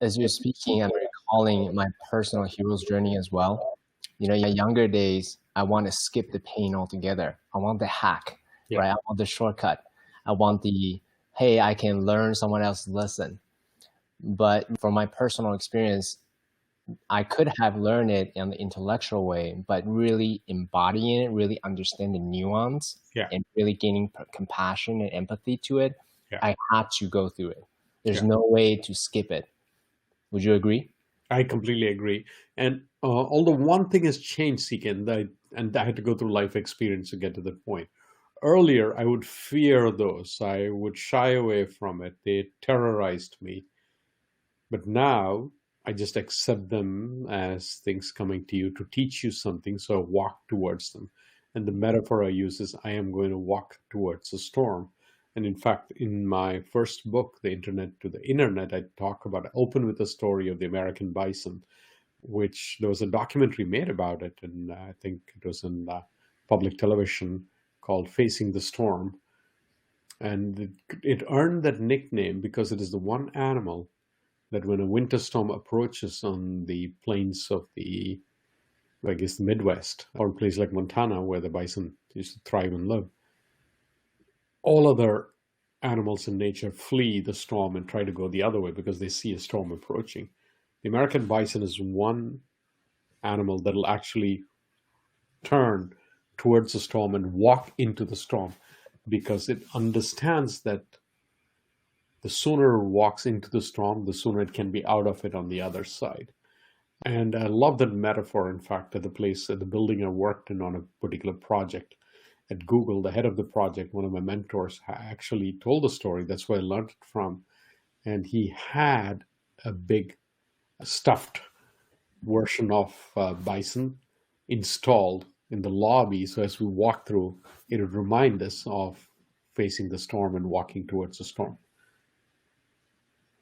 As you're speaking, I'm recalling my personal hero's journey as well. In my younger days, I want to skip the pain altogether. I want the hack, Yeah. right? I want the shortcut. I want the, hey, I can learn someone else's lesson. But from my personal experience, I could have learned it in the intellectual way, but really embodying it, really understanding nuance, Yeah. and really gaining compassion and empathy to it, Yeah. I had to go through it. There's Yeah. no way to skip it. Would you agree? I completely agree. And although one thing has changed, Seekin, and I had to go through life experience to get to that point. Earlier, I would fear those. I would shy away from it. They terrorized me. But now I just accept them as things coming to you to teach you something. So I walk towards them. And the metaphor I use is I am going to walk towards a storm. And in fact, in my first book, The Internet to the Internet, I talk about, I open with the story of the American bison, which there was a documentary made about it. And I think it was in public television called Facing the Storm. And it earned that nickname because it is the one animal that when a winter storm approaches on the plains of the, I guess, the Midwest or a place like Montana where the bison used to thrive and live, all other animals in nature flee the storm and try to go the other way because they see a storm approaching. The American bison is one animal that will actually turn towards the storm and walk into the storm because it understands that the sooner it walks into the storm, the sooner it can be out of it on the other side. And I love that metaphor, in fact, at the place, at the building I worked in on a particular project at Google, the head of the project, one of my mentors, actually told the story. That's where I learned it from. And he had a big stuffed version of bison installed in the lobby. So as we walk through, it would remind us of facing the storm and walking towards the storm.